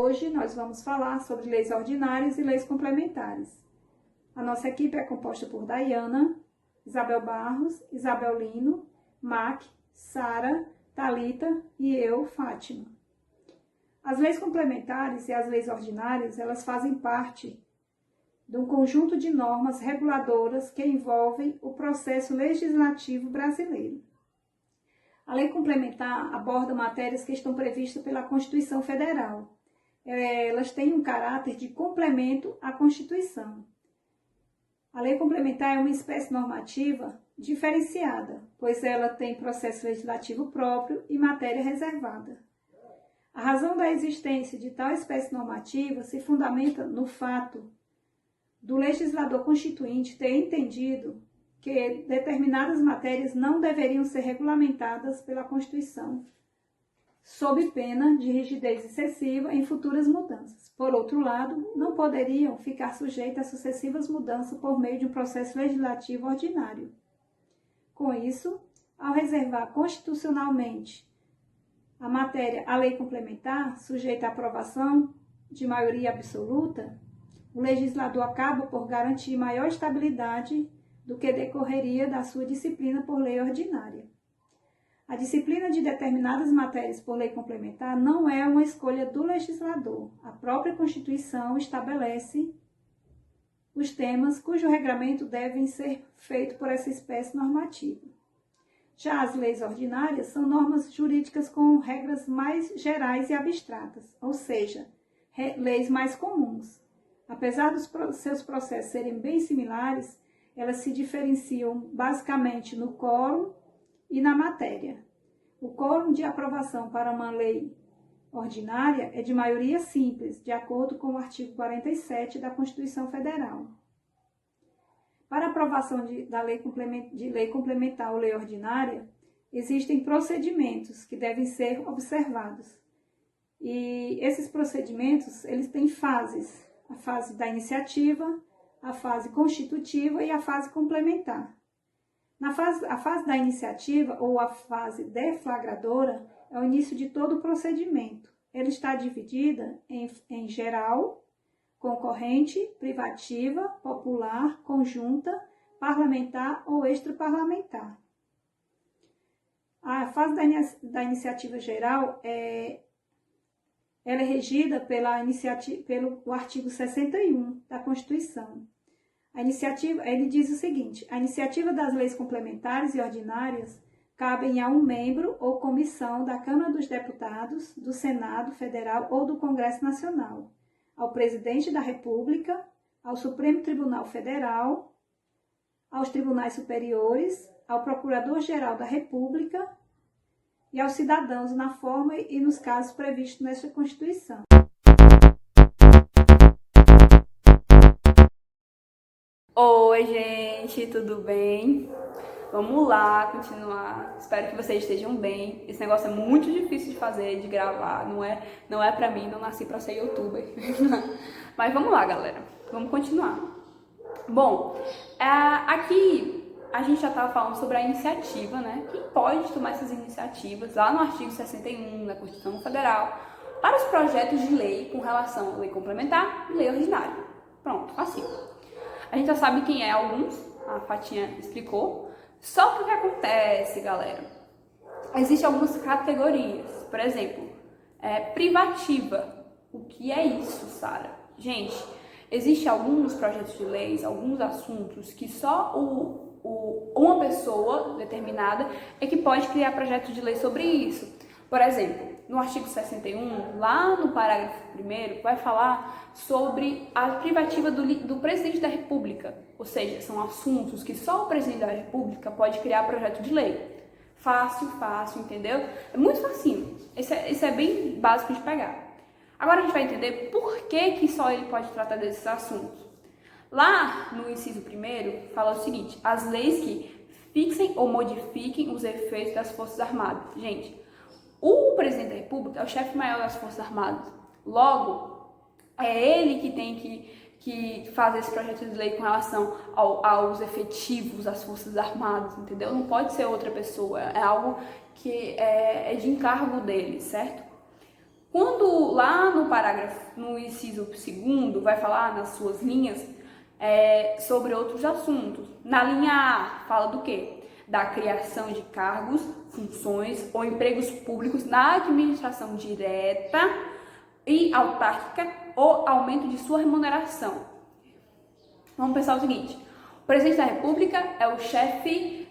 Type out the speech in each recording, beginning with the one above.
Hoje nós vamos falar sobre leis ordinárias e leis complementares. A nossa equipe é composta por Dayana, Isabel Barros, Isabel Lino, Mac, Sara, Thalita e eu, Fátima. As leis complementares e as leis ordinárias, elas fazem parte de um conjunto de normas reguladoras que envolvem o processo legislativo brasileiro. A lei complementar aborda matérias que estão previstas pela Constituição Federal. Elas têm um caráter de complemento à Constituição. A lei complementar é uma espécie normativa diferenciada, pois ela tem processo legislativo próprio e matéria reservada. A razão da existência de tal espécie normativa se fundamenta no fato do legislador constituinte ter entendido que determinadas matérias não deveriam ser regulamentadas pela Constituição, sob pena de rigidez excessiva em futuras mudanças. Por outro lado, não poderiam ficar sujeitas a sucessivas mudanças por meio de um processo legislativo ordinário. Com isso, ao reservar constitucionalmente a lei complementar, sujeita à aprovação de maioria absoluta, o legislador acaba por garantir maior estabilidade do que decorreria da sua disciplina por lei ordinária. A disciplina de determinadas matérias por lei complementar não é uma escolha do legislador. A própria Constituição estabelece os temas cujo regramento devem ser feito por essa espécie normativa. Já as leis ordinárias são normas jurídicas com regras mais gerais e abstratas, ou seja, leis mais comuns. Apesar dos seus processos serem bem similares, elas se diferenciam basicamente no quórum e na matéria. O quórum de aprovação para uma lei ordinária é de maioria simples, de acordo com o artigo 47 da Constituição Federal. Para a aprovação de lei complementar ou lei ordinária, existem procedimentos que devem ser observados. E esses procedimentos, eles têm fases: a fase da iniciativa, a fase constitutiva e a fase complementar. A fase da iniciativa ou a fase deflagradora é o início de todo o procedimento. Ela está dividida em geral, concorrente, privativa, popular, conjunta, parlamentar ou extraparlamentar. A fase da iniciativa geral ela é regida pelo artigo 61 da Constituição. Ele diz o seguinte: a iniciativa das leis complementares e ordinárias cabem a um membro ou comissão da Câmara dos Deputados, do Senado Federal ou do Congresso Nacional, ao Presidente da República, ao Supremo Tribunal Federal, aos Tribunais Superiores, ao Procurador-Geral da República e aos cidadãos na forma e nos casos previstos nesta Constituição. Oi, gente, tudo bem? Vamos lá, continuar. Espero que vocês estejam bem. Esse negócio é muito difícil de fazer, de gravar. Não é pra mim, não nasci pra ser youtuber. Mas vamos lá, galera. Vamos continuar. Bom, aqui a gente já estava falando sobre a iniciativa, né? Quem pode tomar essas iniciativas lá no artigo 61 da Constituição Federal para os projetos de lei com relação à lei complementar e lei ordinária. Pronto, facinho. A gente já sabe quem é alguns, a Fatinha explicou. Só que o que acontece, galera? Existem algumas categorias. Por exemplo, privativa. O que é isso, Sara? Gente, existem alguns projetos de leis, alguns assuntos que só uma pessoa determinada é que pode criar projeto de lei sobre isso. Por exemplo, no artigo 61, lá no parágrafo 1º, vai falar sobre a privativa do presidente da República. Ou seja, são assuntos que só o presidente da República pode criar projeto de lei. Fácil, entendeu? É muito facinho. Isso é bem básico de pegar. Agora a gente vai entender por que só ele pode tratar desses assuntos. Lá no inciso 1º, fala o seguinte: as leis que fixem ou modifiquem os efeitos das Forças Armadas. Gente, o presidente da República é o chefe maior das Forças Armadas. Logo, é ele que tem que que faz esse projeto de lei com relação aos efetivos das Forças Armadas, entendeu? Não pode ser outra pessoa, é algo que é de encargo dele, certo? Quando lá no parágrafo, no inciso 2º, vai falar nas suas linhas sobre outros assuntos. Na linha A, fala do quê? Da criação de cargos, funções ou empregos públicos na administração direta e autárquica ou aumento de sua remuneração. Vamos pensar o seguinte: o presidente da República é o chefe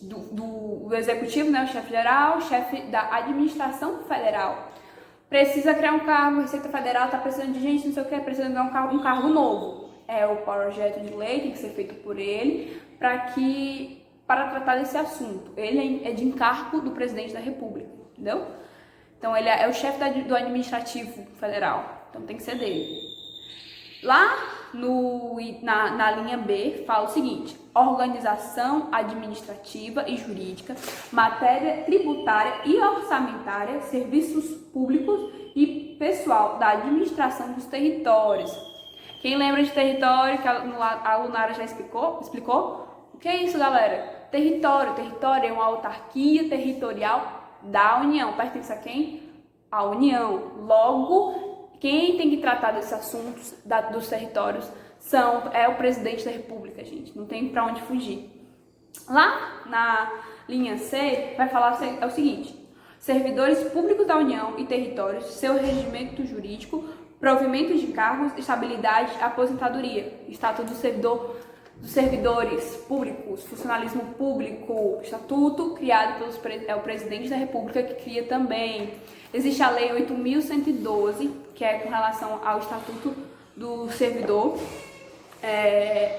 do executivo, né, o chefe geral, o chefe da administração federal. Precisa criar um cargo, a Receita Federal está precisando de gente, não sei o que, precisa criar um cargo novo. O projeto de lei tem que ser feito por ele para tratar desse assunto. Ele é de encargo do presidente da República, entendeu? Então ele é o chefe do administrativo federal, então tem que ser dele. Lá na linha B fala o seguinte: organização administrativa e jurídica, matéria tributária e orçamentária, serviços públicos e pessoal da administração dos territórios. Quem lembra de território, que a Lunara já explicou? O que é isso, galera? Território é uma autarquia territorial da União. Pertence a quem? A União. Logo, quem tem que tratar desses assuntos dos territórios é o presidente da República, gente. Não tem pra onde fugir. Lá na linha C, vai falar o seguinte: servidores públicos da União e territórios, seu regimento jurídico, provimento de cargos, estabilidade, aposentadoria, estatuto dos servidores públicos, funcionalismo público, estatuto criado é o presidente da República que cria também. Existe a lei 8.112, que é com relação ao estatuto do servidor,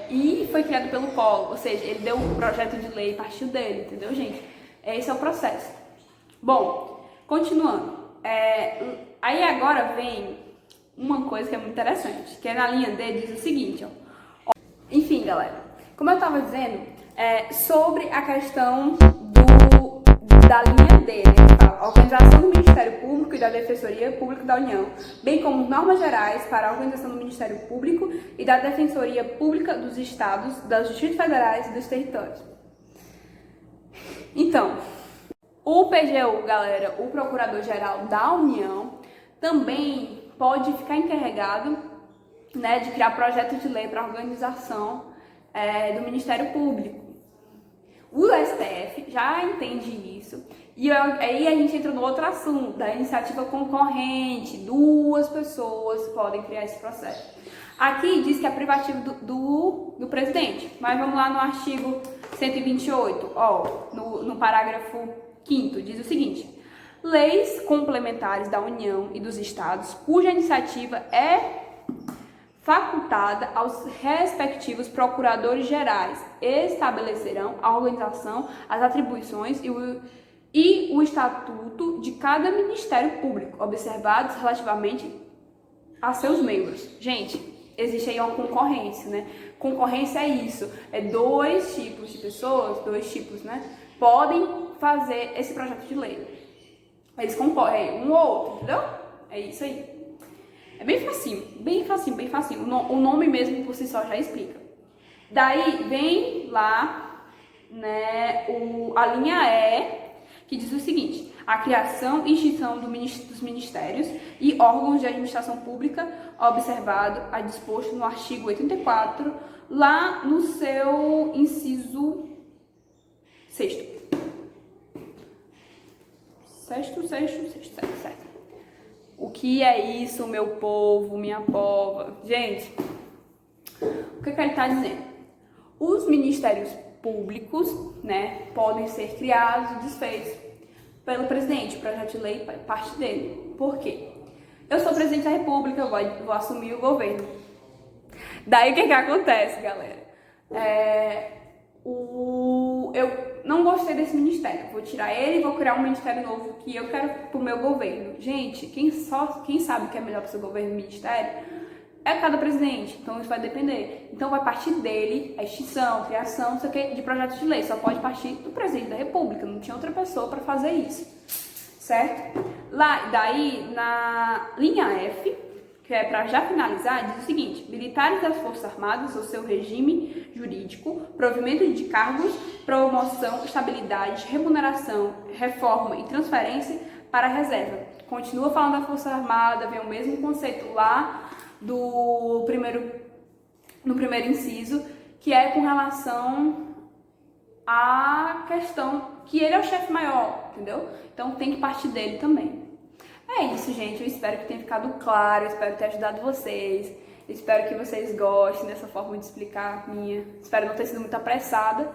e foi criado pelo Collor, ou seja, ele deu um projeto de lei e partiu dele, entendeu, gente? Esse é o processo. Bom, continuando, aí agora vem uma coisa que é muito interessante, que na linha D diz o seguinte, ó. Enfim, galera, como eu estava dizendo, sobre a questão da linha D, né, que fala: organização do Ministério Público e da Defensoria Pública da União, bem como normas gerais para a organização do Ministério Público e da Defensoria Pública dos Estados, das Distritos Federais e dos Territórios. Então, o PGU, galera, o Procurador-Geral da União, também pode ficar encarregado, né, de criar projeto de lei para a organização do Ministério Público. O STF já entende isso. E aí a gente entra no outro assunto, da iniciativa concorrente. 2 pessoas podem criar esse processo. Aqui diz que é privativo do presidente. Mas vamos lá no artigo 128, no parágrafo 5º, diz o seguinte: leis complementares da União e dos Estados, cuja iniciativa é facultada aos respectivos procuradores gerais, estabelecerão a organização, as atribuições e o estatuto de cada Ministério Público, observados relativamente a seus membros. Gente, existe aí uma concorrência, né? Concorrência é isso, 2 tipos de pessoas, 2 tipos, né? Podem fazer esse projeto de lei. Eles concorrem um ou outro, entendeu? É isso aí. É bem facinho, bem facinho, bem facinho. O nome mesmo por si só já explica. Daí vem lá, né, a linha E, que diz o seguinte: a criação e extinção dos ministérios e órgãos de administração pública, observado a disposto no artigo 84, lá no seu inciso 6º. Sexto. O que é isso, meu povo, minha pova? Gente, o que ele está dizendo? Os ministérios públicos, né, podem ser criados e desfeitos pelo presidente. O projeto de lei parte dele. Por quê? Eu sou presidente da República, eu vou assumir o governo. Daí o que acontece, galera? Eu não gostei desse ministério, vou tirar ele e vou criar um ministério novo que eu quero pro meu governo. Gente, quem sabe o que é melhor pro seu governo e ministério é cada presidente, então isso vai depender. Então vai partir dele a extinção, criação, não sei o que, de projetos de lei, só pode partir do presidente da República, não tinha outra pessoa para fazer isso, certo? Daí na linha F que é para já finalizar, diz o seguinte: militares das Forças Armadas ou seu regime jurídico, provimento de cargos, promoção, estabilidade, remuneração, reforma e transferência para a reserva. Continua falando da Força Armada, vem o mesmo conceito lá no primeiro inciso, que é com relação à questão que ele é o chefe maior, entendeu? Então tem que partir dele também. É isso, gente. Eu espero que tenha ficado claro, eu espero ter ajudado vocês. Eu espero que vocês gostem dessa forma de explicar a minha. Espero não ter sido muito apressada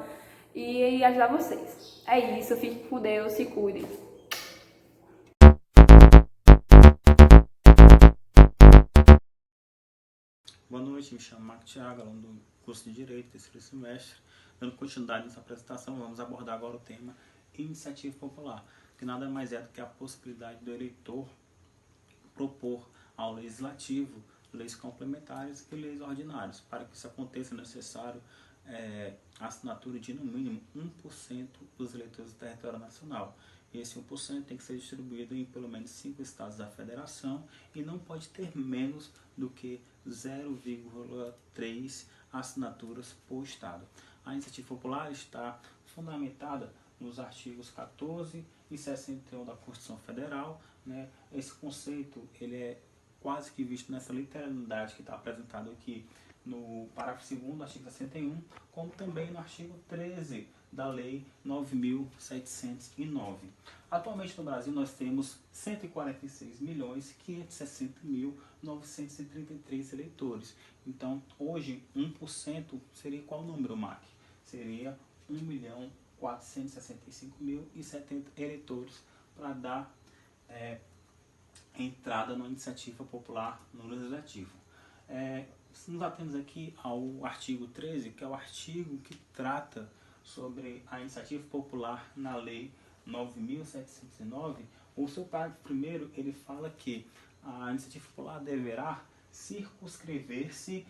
e ajudar vocês. É isso, fiquem com Deus, se cuidem. Boa noite, me chamo Marco Thiago, aluno do curso de Direito, terceiro semestre. Dando continuidade nessa apresentação, vamos abordar agora o tema Iniciativa Popular, que nada mais é do que a possibilidade do eleitor propor ao Legislativo leis complementares e leis ordinárias. Para que isso aconteça, é necessário a assinatura de, no mínimo, 1% dos eleitores do território nacional. E esse 1% tem que ser distribuído em pelo menos 5 estados da federação e não pode ter menos do que 0,3 assinaturas por estado. A iniciativa popular está fundamentada nos artigos 14 e 61 da Constituição Federal, né? Esse conceito ele é quase que visto nessa literalidade que está apresentado aqui no parágrafo 2º do artigo 61, como também no artigo 13 da Lei 9.709. Atualmente no Brasil nós temos 146.560.933 eleitores. Então, hoje, 1% seria qual número, Mac? Seria 1.465.070 eleitores para dar entrada na iniciativa popular no Legislativo. Nos atemos aqui ao artigo 13, que é o artigo que trata sobre a iniciativa popular na Lei 9.709. O seu parágrafo primeiro, ele fala que a iniciativa popular deverá circunscrever-se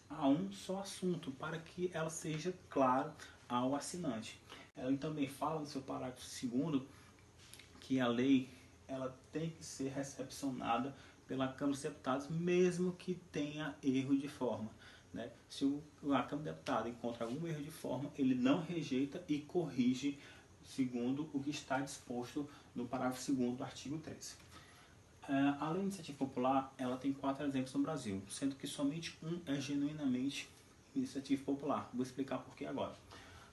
a um só assunto, para que ela seja clara ao assinante. Ela também fala no seu parágrafo segundo que a lei ela tem que ser recepcionada pela Câmara dos Deputados, mesmo que tenha erro de forma, né? Se a Câmara dos Deputados encontra algum erro de forma, ele não rejeita e corrige segundo o que está disposto no parágrafo 2º do artigo 13. A lei de iniciativa popular ela tem 4 exemplos no Brasil, sendo que somente um é genuinamente iniciativa popular. Vou explicar por que agora.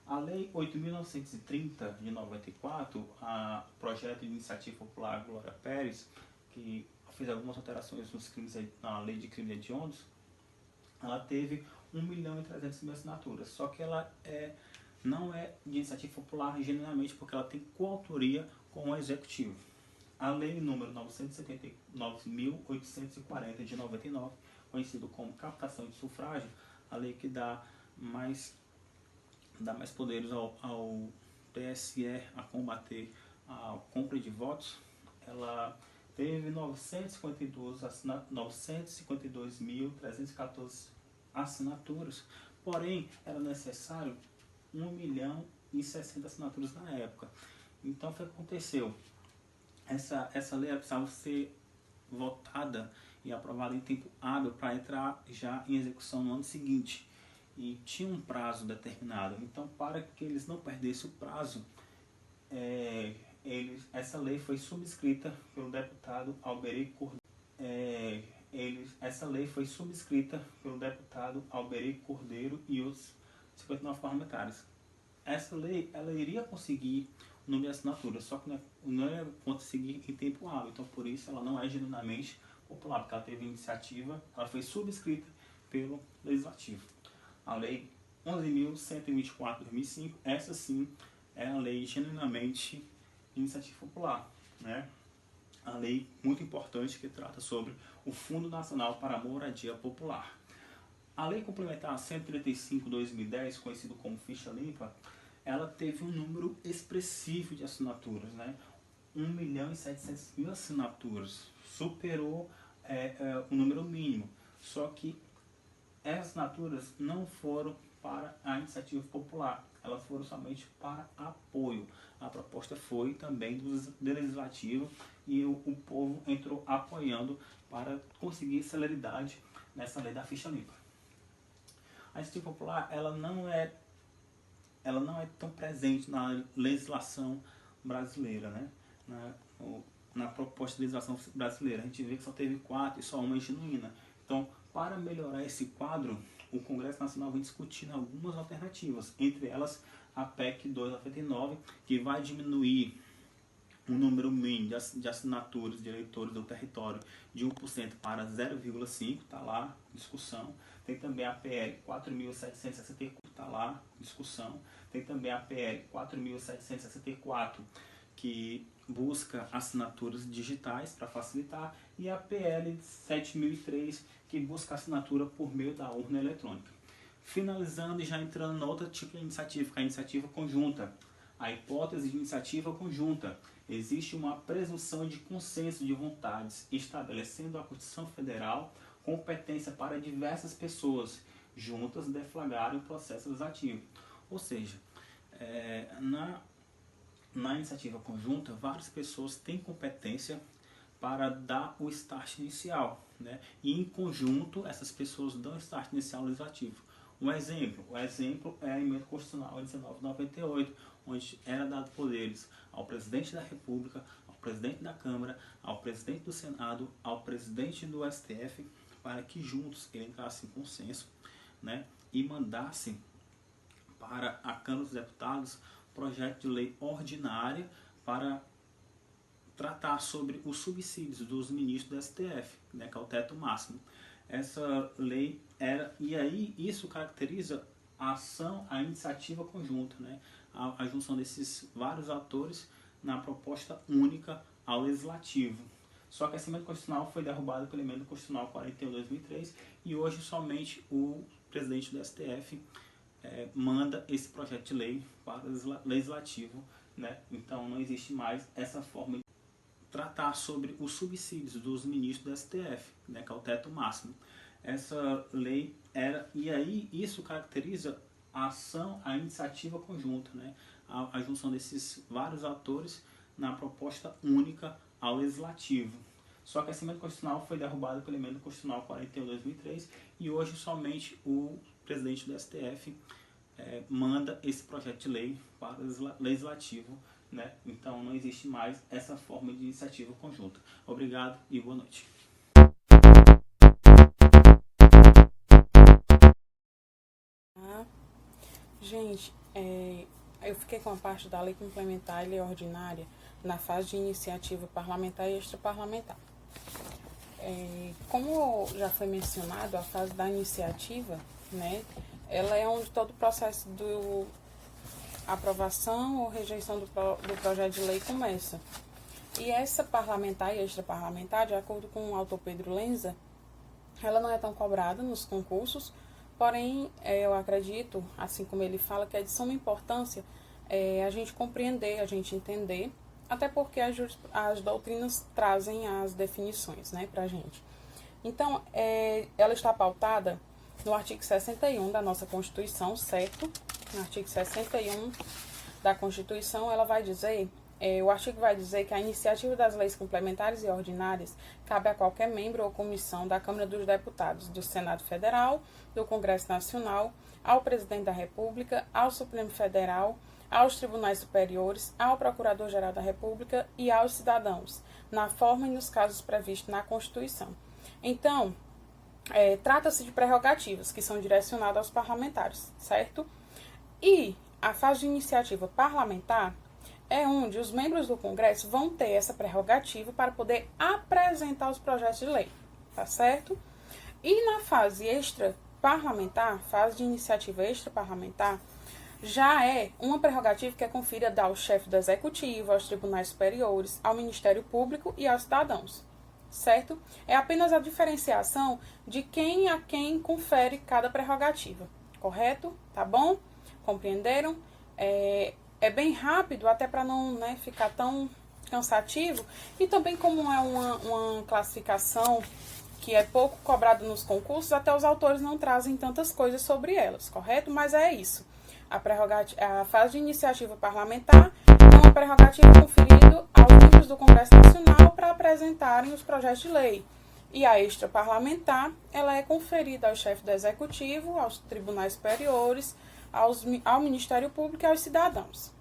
A Lei 8.930 de 94, a projeto de iniciativa popular Glória Pérez, que fez algumas alterações na lei de crimes hediondos, ela teve 1.300.000 assinaturas, só que ela não é de iniciativa popular genuinamente porque ela tem coautoria com o Executivo. A lei número 979.840 de 99, conhecido como captação de sufrágio, a lei que dá mais poderes ao TSE a combater a compra de votos, ela teve 952.314 assinaturas, porém era necessário 1.060.000 assinaturas na época. Então o que aconteceu? Essa lei precisava ser votada e aprovada em tempo hábil para entrar já em execução no ano seguinte. E tinha um prazo determinado. Então, para que eles não perdessem o prazo, essa lei foi subscrita pelo deputado Alberi Cordeiro. Essa lei foi subscrita pelo deputado Alberi Cordeiro e os 59 parlamentares. Essa lei ela iria conseguir o número de assinaturas, só que não ia conseguir em tempo hábil. Então, por isso, ela não é genuinamente popular, porque ela teve iniciativa, ela foi subscrita pelo Legislativo. A Lei 11.124 de 2005, essa sim é a lei genuinamente de iniciativa popular, né? A lei muito importante que trata sobre o Fundo Nacional para a Moradia Popular. A Lei Complementar 135 de 2010, conhecido como Ficha Limpa, ela teve um número expressivo de assinaturas, né? 1.700.000 assinaturas, superou o número mínimo, só que essas assinaturas não foram para a iniciativa popular, elas foram somente para apoio. a proposta foi também do Legislativo e o povo entrou apoiando para conseguir celeridade nessa lei da ficha limpa. A iniciativa popular ela não é tão presente na legislação brasileira, né? Na proposta de legislação brasileira. A gente vê que só teve 4 e só uma é genuína. Então, para melhorar esse quadro, o Congresso Nacional vem discutindo algumas alternativas, entre elas a PEC 299, que vai diminuir o número mínimo de assinaturas de eleitores do território de 1% para 0,5%, está lá, discussão. Tem também a PL 4.764, está lá, discussão. Tem também a PL 4.764, que busca assinaturas digitais para facilitar, e a PL 7.003, que busca assinatura por meio da urna eletrônica. Finalizando e já entrando na outra tipo de iniciativa, que é a iniciativa conjunta. A hipótese de iniciativa conjunta. Existe uma presunção de consenso de vontades, estabelecendo a Constituição Federal competência para diversas pessoas juntas deflagrarem o processo legislativo. Ou seja, na iniciativa conjunta, várias pessoas têm competência para dar o start inicial, né? E em conjunto, essas pessoas dão o start inicial legislativo. O exemplo é a emenda constitucional 1998, onde era dado poderes ao presidente da República, ao presidente da Câmara, ao presidente do Senado, ao presidente do STF, para que juntos eles entrassem em consenso, né? E mandassem para a Câmara dos Deputados projeto de lei ordinária para tratar sobre os subsídios dos ministros do STF, né, que é o teto máximo. Essa lei e aí isso caracteriza a iniciativa conjunta, né, a junção desses vários atores na proposta única ao legislativo. Só que essa emenda constitucional foi derrubada pela emenda constitucional 41/2003 e hoje somente o presidente do STF manda esse projeto de lei para o legislativo, né? Então não existe mais essa forma de tratar sobre os subsídios dos ministros do STF, né, que é o teto máximo. Essa lei e aí isso caracteriza a iniciativa conjunta, né, a junção desses vários atores na proposta única ao legislativo. Só que essa emenda constitucional foi derrubada pela emenda constitucional 41/2003 e hoje somente o presidente do STF manda esse projeto de lei para o legislativo, né? Então não existe mais essa forma de iniciativa conjunta. Obrigado e boa noite. Gente, eu fiquei com a parte da lei complementar e lei ordinária na fase de iniciativa parlamentar e extraparlamentar. Como já foi mencionado, a fase da iniciativa, né, ela é onde todo o processo de aprovação ou rejeição do projeto de lei começa. E essa parlamentar e extraparlamentar, de acordo com o autor Pedro Lenza, ela não é tão cobrada nos concursos, porém, eu acredito, assim como ele fala, que é de suma importância a gente compreender, a gente entender, até porque as doutrinas trazem as definições, né, para a gente. Então, ela está pautada no artigo 61 da nossa Constituição, certo? No artigo 61 da Constituição, ela vai dizer, o artigo vai dizer que a iniciativa das leis complementares e ordinárias cabe a qualquer membro ou comissão da Câmara dos Deputados, do Senado Federal, do Congresso Nacional, ao Presidente da República, ao Supremo Federal, aos Tribunais Superiores, ao Procurador-Geral da República e aos cidadãos, na forma e nos casos previstos na Constituição. Então, trata-se de prerrogativas que são direcionadas aos parlamentares, certo? E a fase de iniciativa parlamentar é onde os membros do Congresso vão ter essa prerrogativa para poder apresentar os projetos de lei, tá certo? E na fase extraparlamentar, fase de iniciativa extraparlamentar, já é uma prerrogativa que é conferida ao chefe do Executivo, aos Tribunais Superiores, ao Ministério Público e aos cidadãos, certo? É apenas a diferenciação de quem a quem confere cada prerrogativa, correto? Tá bom? Compreenderam? É bem rápido, até para não ficar tão cansativo, e também como é uma classificação que é pouco cobrada nos concursos, até os autores não trazem tantas coisas sobre elas, correto? Mas é isso. A fase de iniciativa parlamentar é uma prerrogativa conferida aos membros do Congresso Nacional para apresentarem os projetos de lei. E a extraparlamentar, ela é conferida ao chefe do Executivo, aos tribunais superiores, ao Ministério Público e aos cidadãos.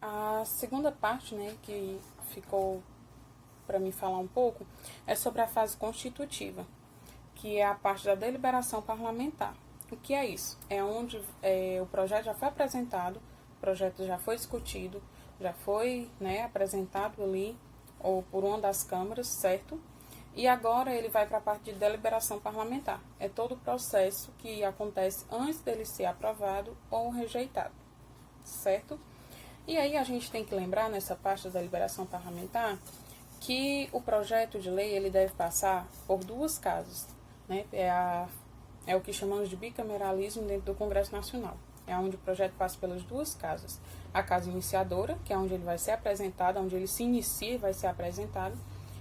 A segunda parte, né, que ficou para mim falar um pouco, é sobre a fase constitutiva, que é a parte da deliberação parlamentar. O que é isso? É onde o projeto já foi apresentado, o projeto já foi discutido, já foi, né, apresentado ali, ou por uma das câmaras, certo? E agora ele vai para a parte de deliberação parlamentar. É todo o processo que acontece antes dele ser aprovado ou rejeitado, certo? E aí a gente tem que lembrar, nessa parte da deliberação parlamentar, que o projeto de lei ele deve passar por duas casas, né? É o que chamamos de bicameralismo dentro do Congresso Nacional. É onde o projeto passa pelas duas casas. A casa iniciadora, que é onde ele vai ser apresentado, onde ele se inicia e vai ser apresentado,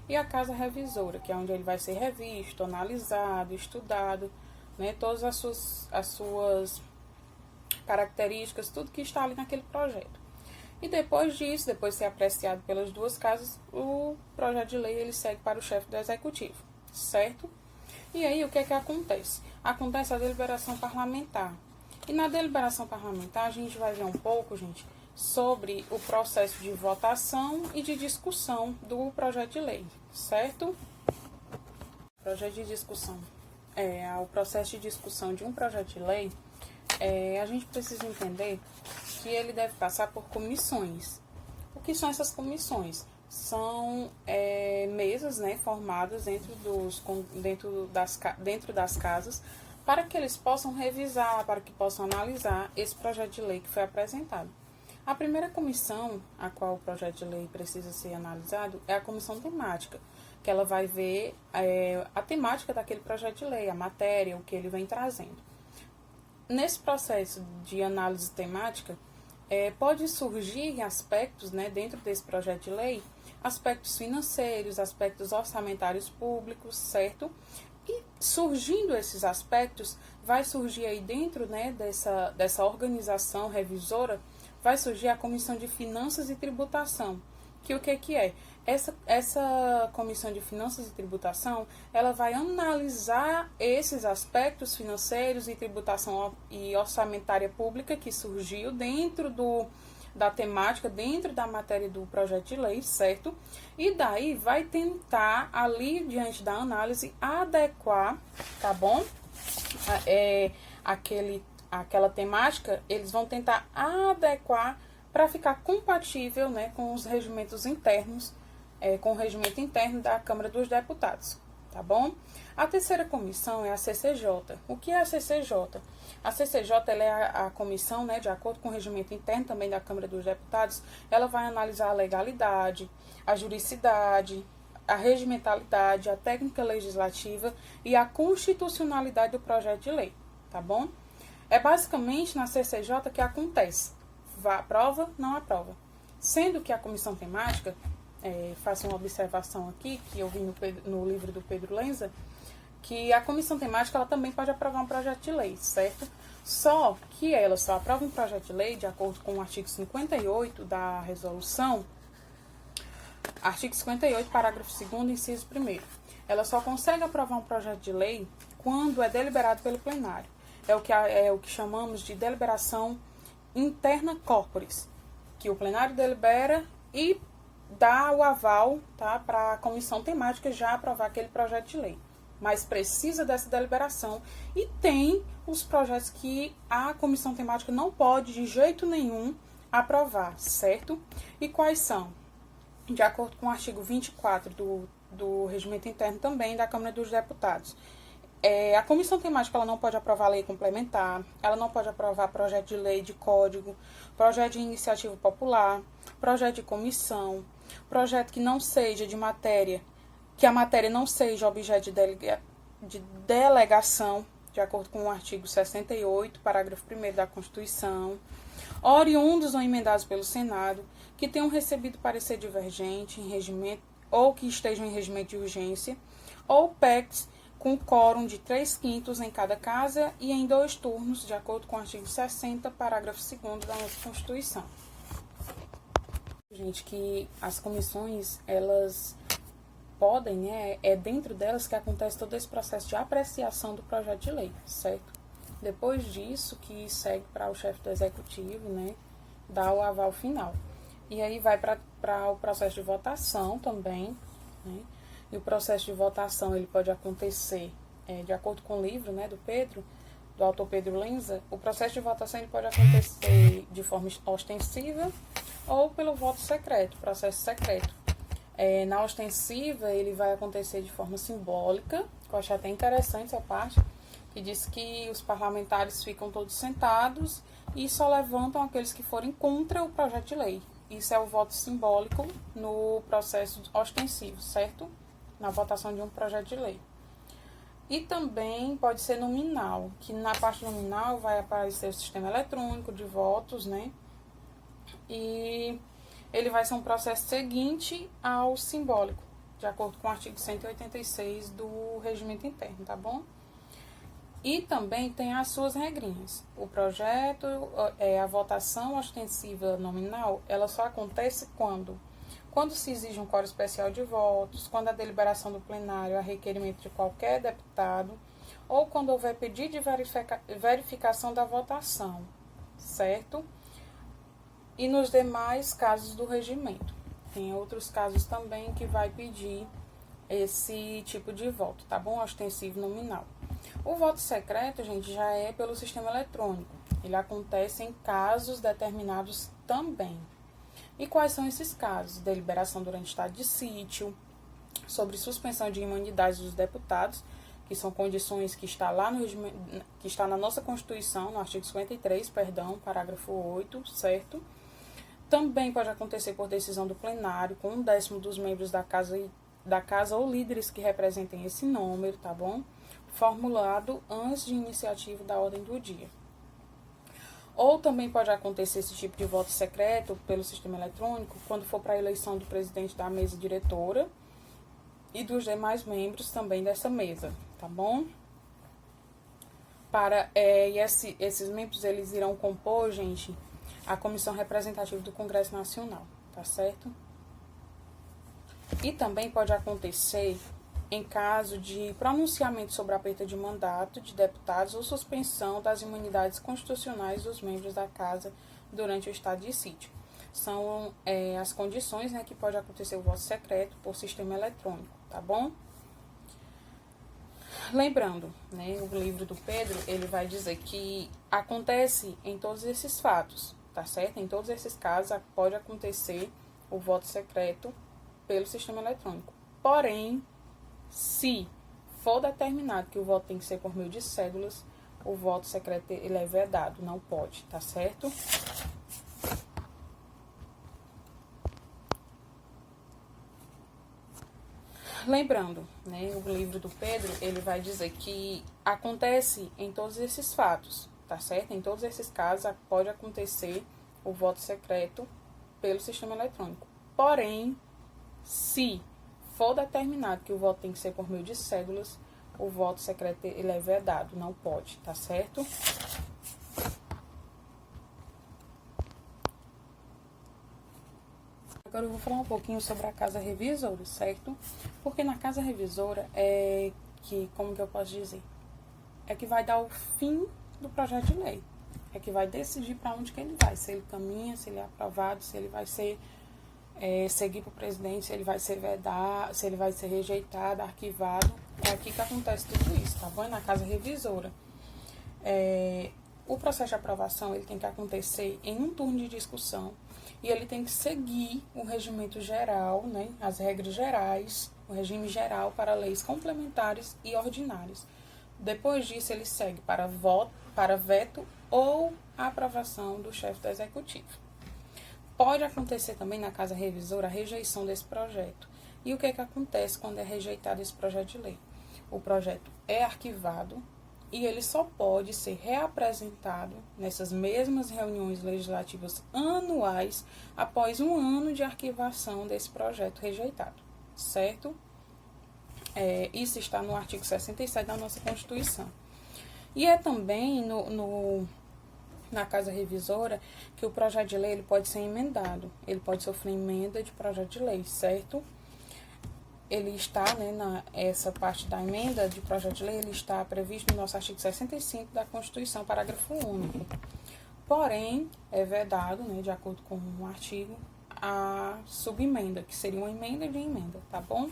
e a casa revisora, que é onde ele vai ser revisto, analisado, estudado, né? Todas as suas características, tudo que está ali naquele projeto. E depois disso, depois de ser apreciado pelas duas casas, o projeto de lei ele segue para o chefe do Executivo, certo? E aí, o que é que acontece? Acontece a deliberação parlamentar. E na deliberação parlamentar, a gente vai ver um pouco, gente, sobre o processo de votação e de discussão do projeto de lei, certo? Projeto de discussão. O processo de discussão de um projeto de lei, a gente precisa entender que ele deve passar por comissões. O que são essas comissões? São mesas, né, formadas dentro das casas para que eles possam revisar, para que possam analisar esse projeto de lei que foi apresentado. A primeira comissão a qual o projeto de lei precisa ser analisado é a comissão temática, que ela vai ver a temática daquele projeto de lei, a matéria, o que ele vem trazendo. Nesse processo de análise temática, pode surgir aspectos, né, dentro desse projeto de lei, aspectos financeiros, aspectos orçamentários públicos, certo? E surgindo esses aspectos, vai surgir aí dentro, né, dessa organização revisora, vai surgir a Comissão de Finanças e Tributação. Que o que é? Essa Comissão de Finanças e Tributação, ela vai analisar esses aspectos financeiros e tributação e orçamentária pública que surgiu dentro da temática, dentro da matéria do projeto de lei, certo? E daí vai tentar, ali, diante da análise, adequar, tá bom? Aquela temática, eles vão tentar adequar para ficar compatível, né, com os regimentos internos, com o regimento interno da Câmara dos Deputados, tá bom? A terceira comissão é a CCJ. O que é a CCJ? A CCJ ela é a comissão, né, de acordo com o regimento interno também da Câmara dos Deputados, ela vai analisar a legalidade, a juridicidade, a regimentalidade, a técnica legislativa e a constitucionalidade do projeto de lei, tá bom? É basicamente na CCJ que acontece. Aprova, não aprova. Sendo que a comissão temática, faço uma observação aqui, que eu vi no livro do Pedro Lenza, que a comissão temática ela também pode aprovar um projeto de lei, certo? Só que ela só aprova um projeto de lei de acordo com o artigo 58 da resolução, artigo 58, parágrafo 2º, inciso 1º. Ela só consegue aprovar um projeto de lei quando é deliberado pelo plenário. É o que chamamos de deliberação interna corporis, que o plenário delibera e dá o aval, tá, para a comissão temática já aprovar aquele projeto de lei. Mas precisa dessa deliberação e tem os projetos que a comissão temática não pode de jeito nenhum aprovar, certo? E quais são? De acordo com o artigo 24 do regimento interno também da Câmara dos Deputados. A comissão temática ela não pode aprovar lei complementar, ela não pode aprovar projeto de lei de código, projeto de iniciativa popular, projeto de comissão, projeto que não seja de matéria, que a matéria não seja objeto de delegação, de acordo com o artigo 68, parágrafo 1º da Constituição, oriundos ou emendados pelo Senado, que tenham recebido parecer divergente em regimento ou que estejam em regimento de urgência, ou PECs com quórum de 3/5 em cada casa e em 2 turnos, de acordo com o artigo 60, parágrafo 2º da nossa Constituição. Gente, que as comissões, elas podem, né, é dentro delas que acontece todo esse processo de apreciação do projeto de lei, certo? Depois disso, que segue para o chefe do executivo, né, dar o aval final. E aí vai para o processo de votação também, né? E o processo de votação, ele pode acontecer, de acordo com o livro, né, do autor Pedro Lenza, o processo de votação ele pode acontecer de forma ostensiva ou pelo voto secreto, processo secreto. Na ostensiva, ele vai acontecer de forma simbólica, que eu acho até interessante essa parte, que diz que os parlamentares ficam todos sentados e só levantam aqueles que forem contra o projeto de lei. Isso é o voto simbólico no processo ostensivo, certo? Na votação de um projeto de lei. E também pode ser nominal, que na parte nominal vai aparecer o sistema eletrônico de votos, né? E ele vai ser um processo seguinte ao simbólico, de acordo com o artigo 186 do Regimento Interno, tá bom? E também tem as suas regrinhas. O projeto, a votação ostensiva nominal, ela só acontece quando se exige um quórum especial de votos, quando a deliberação do plenário é a requerimento de qualquer deputado, ou quando houver pedido de verificação da votação, certo? E nos demais casos do regimento. Tem outros casos também que vai pedir esse tipo de voto, tá bom? Ostensivo nominal. O voto secreto, gente, já é pelo sistema eletrônico. Ele acontece em casos determinados também. E quais são esses casos? Deliberação durante estado de sítio, sobre suspensão de imunidades dos deputados, que são condições que está lá no regimento, que está na nossa Constituição, no artigo 53, parágrafo 8, certo? Também pode acontecer por decisão do plenário, com 1/10 dos membros da casa ou líderes que representem esse número, tá bom? Formulado antes de iniciativa da ordem do dia. Ou também pode acontecer esse tipo de voto secreto pelo sistema eletrônico quando for para a eleição do presidente da mesa diretora e dos demais membros também dessa mesa, tá bom? Esses membros, eles irão compor, gente, a comissão representativa do Congresso Nacional, tá certo? E também pode acontecer em caso de pronunciamento sobre a perda de mandato de deputados ou suspensão das imunidades constitucionais dos membros da Casa durante o estado de sítio. São as condições, né, que pode acontecer o voto secreto por sistema eletrônico, tá bom? Lembrando, né, o livro do Pedro, ele vai dizer que acontece em todos esses fatos, tá certo? Em todos esses casos pode acontecer o voto secreto pelo sistema eletrônico. Porém, se for determinado que o voto tem que ser por meio de cédulas, o voto secreto ele é vedado, não pode, tá certo? Lembrando, né, o livro do Pedro, ele vai dizer que acontece em todos esses fatos, tá certo? Em todos esses casos pode acontecer o voto secreto pelo sistema eletrônico. Porém, se for determinado que o voto tem que ser por meio de cédulas, o voto secreto ele é vedado, não pode, tá certo? Agora eu vou falar um pouquinho sobre a Casa Revisora, certo? Porque na Casa Revisora como que eu posso dizer? É que vai dar o fim do projeto de lei. É que vai decidir para onde que ele vai, se ele caminha, se ele é aprovado, se ele vai ser seguir para o presidente, se ele vai ser vedado, se ele vai ser rejeitado, arquivado. É aqui que acontece tudo isso, tá bom? É na Casa Revisora. O processo de aprovação ele tem que acontecer em um turno de discussão e ele tem que seguir o regimento geral, né, as regras gerais, o regime geral para leis complementares e ordinárias. Depois disso, ele segue para veto ou aprovação do chefe do executivo. Pode acontecer também na Casa Revisora a rejeição desse projeto. E o que acontece quando é rejeitado esse projeto de lei? O projeto é arquivado e ele só pode ser reapresentado nessas mesmas reuniões legislativas anuais após um ano de arquivação desse projeto rejeitado, certo? Isso está no artigo 67 da nossa Constituição. E é também na Casa Revisora que o projeto de lei ele pode ser emendado. Ele pode sofrer emenda de projeto de lei, certo? Ele está, essa parte da emenda de projeto de lei, ele está previsto no nosso artigo 65 da Constituição, parágrafo único. Porém, é vedado, de acordo com o artigo, a subemenda, que seria uma emenda de emenda, tá bom?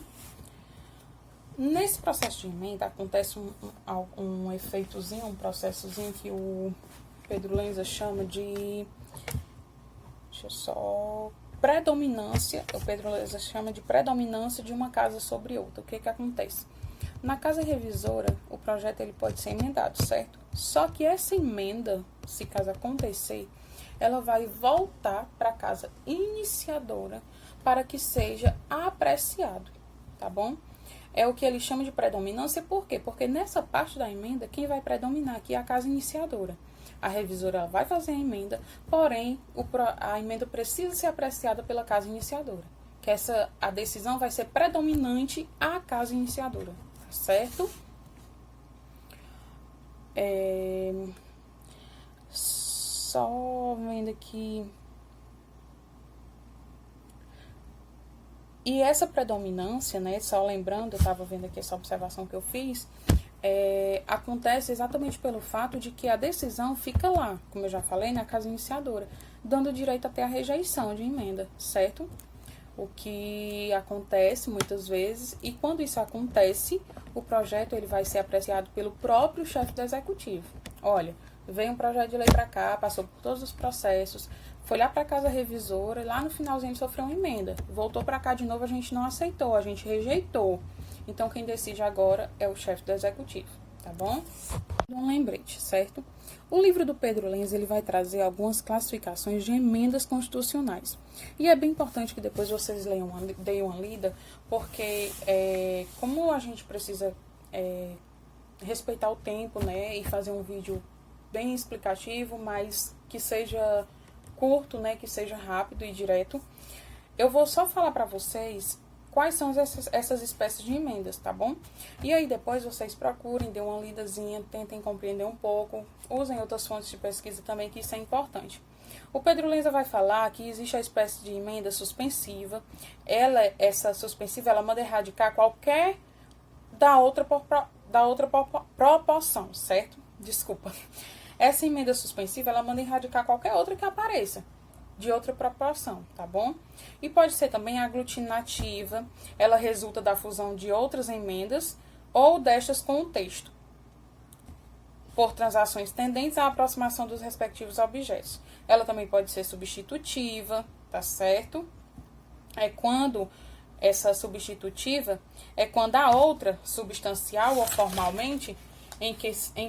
Nesse processo de emenda acontece um efeitozinho, um processozinho que o Pedro Lenza chama de... predominância. O Pedro Lenza chama de predominância de uma casa sobre outra. O que acontece? Na Casa Revisora, o projeto ele pode ser emendado, certo? Só que essa emenda, se caso acontecer, ela vai voltar para a Casa Iniciadora para que seja apreciado, tá bom? É o que ele chama de predominância, por quê? Porque nessa parte da emenda, quem vai predominar aqui é a Casa Iniciadora. A revisora ela vai fazer a emenda, porém, a emenda precisa ser apreciada pela Casa Iniciadora. Que a decisão vai ser predominante à Casa Iniciadora, tá certo? Só vendo aqui... E essa predominância, só lembrando, eu estava vendo aqui essa observação que eu fiz, acontece exatamente pelo fato de que a decisão fica lá, como eu já falei, na Casa Iniciadora, dando direito até a rejeição de emenda, certo? O que acontece muitas vezes, e quando isso acontece, o projeto ele vai ser apreciado pelo próprio chefe do executivo. Olha, veio um projeto de lei para cá, passou por todos os processos, foi lá para a Casa Revisora, e lá no finalzinho ele sofreu uma emenda. Voltou para cá de novo, a gente não aceitou, a gente rejeitou. Então, quem decide agora é o chefe do executivo, tá bom? Um lembrete, certo? O livro do Pedro Lenza, ele vai trazer algumas classificações de emendas constitucionais. E é bem importante que depois vocês deem uma lida, porque como a gente precisa respeitar o tempo, e fazer um vídeo bem explicativo, mas que seja curto, que seja rápido e direto, eu vou só falar para vocês quais são essas espécies de emendas, tá bom? E aí depois vocês procurem, dêem uma lidazinha, tentem compreender um pouco, usem outras fontes de pesquisa também, que isso é importante. O Pedro Lenza vai falar que existe a espécie de emenda suspensiva. Essa suspensiva, ela manda erradicar qualquer da outra proporção, certo? Desculpa. Essa emenda suspensiva, ela manda erradicar qualquer outra que apareça de outra proporção, tá bom? E pode ser também aglutinativa, ela resulta da fusão de outras emendas ou destas com o texto, por transações tendentes à aproximação dos respectivos objetos. Ela também pode ser substitutiva, tá certo? Essa substitutiva é quando a outra, substancial ou formalmente, em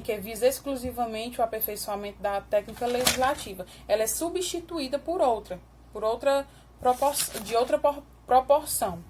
que visa exclusivamente o aperfeiçoamento da técnica legislativa, ela é substituída de outra proporção.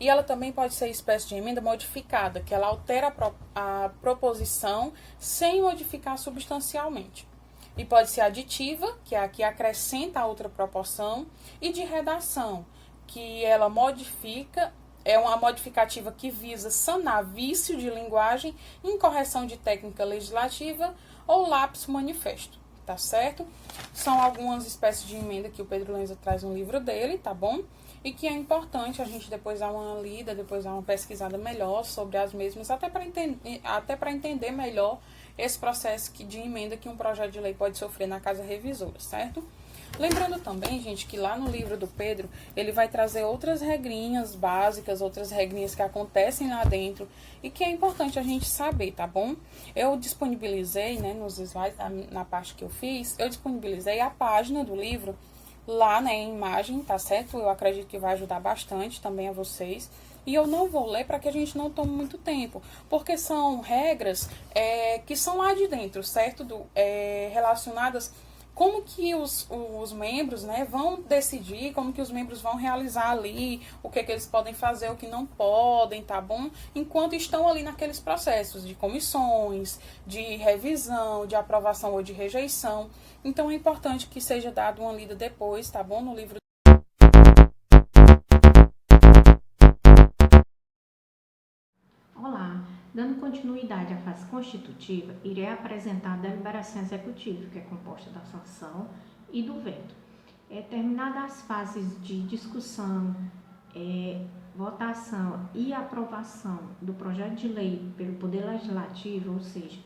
E ela também pode ser espécie de emenda modificada, que ela altera a proposição sem modificar substancialmente. E pode ser aditiva, que é a que acrescenta a outra proporção, e de redação, que ela modifica. É uma modificativa que visa sanar vício de linguagem, incorreção de técnica legislativa ou lapso manifesto, tá certo? São algumas espécies de emenda que o Pedro Lenza traz no livro dele, tá bom? E que é importante a gente depois dar uma lida, depois dar uma pesquisada melhor sobre as mesmas, até para entender melhor esse processo de emenda que um projeto de lei pode sofrer na Casa Revisora, certo? Lembrando também, gente, que lá no livro do Pedro, ele vai trazer outras regrinhas básicas, outras regrinhas que acontecem lá dentro e que é importante a gente saber, tá bom? Eu disponibilizei, nos slides, na parte que eu fiz, eu disponibilizei a página do livro lá, em imagem, tá certo? Eu acredito que vai ajudar bastante também a vocês. E eu não vou ler para que a gente não tome muito tempo, porque são regras que são lá de dentro, certo? Relacionadas como que os membros, vão decidir, como que os membros vão realizar ali, o que eles podem fazer, o que não podem, tá bom? Enquanto estão ali naqueles processos de comissões, de revisão, de aprovação ou de rejeição. Então é importante que seja dado uma lida depois, tá bom? No livro. Dando continuidade à fase constitutiva, irei apresentar a deliberação executiva, que é composta da sanção e do veto. Terminadas as fases de discussão, votação e aprovação do projeto de lei pelo Poder Legislativo, ou seja,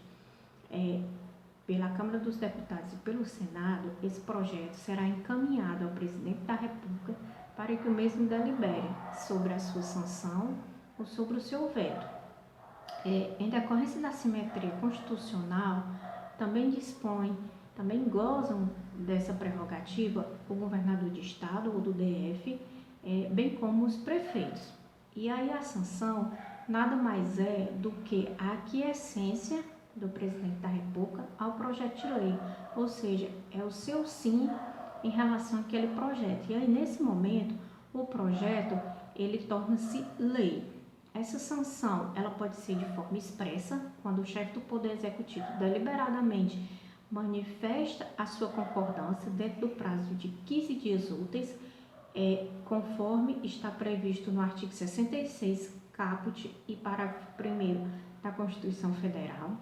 pela Câmara dos Deputados e pelo Senado, esse projeto será encaminhado ao Presidente da República para que o mesmo delibere sobre a sua sanção ou sobre o seu veto. Em decorrência da simetria constitucional, também gozam dessa prerrogativa o governador de estado ou do DF, bem como os prefeitos. E aí a sanção nada mais é do que a aquiescência do presidente da República ao projeto de lei, ou seja, é o seu sim em relação àquele projeto. E aí nesse momento o projeto ele torna-se lei. Essa sanção ela pode ser de forma expressa, quando o chefe do Poder Executivo deliberadamente manifesta a sua concordância dentro do prazo de 15 dias úteis, conforme está previsto no artigo 66, caput e parágrafo 1º da Constituição Federal.